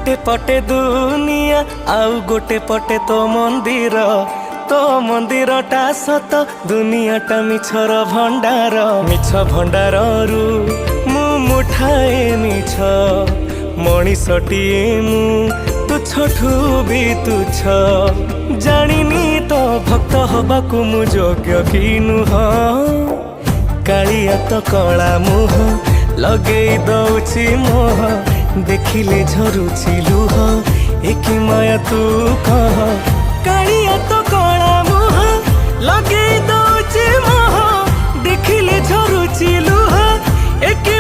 गोटे पटे दुनिया आउ गोटे पटे तो मंदिरटा सत दुनियाटा मिछर भंडार मिछ भंडार रु मु मुठाए मिछ मणिषटीए मु तुच्छठू भी तुच्छ जानिनी तो भक्त हबाकू मु योग्य कि नुह कालिया तो कला मुह लगेई दउछि मोह देखिले झरुछि लुह एकी माया तू कह कालिया तो कला मुह लगेई दउछि मोह देखिले झरुछि लुह एकी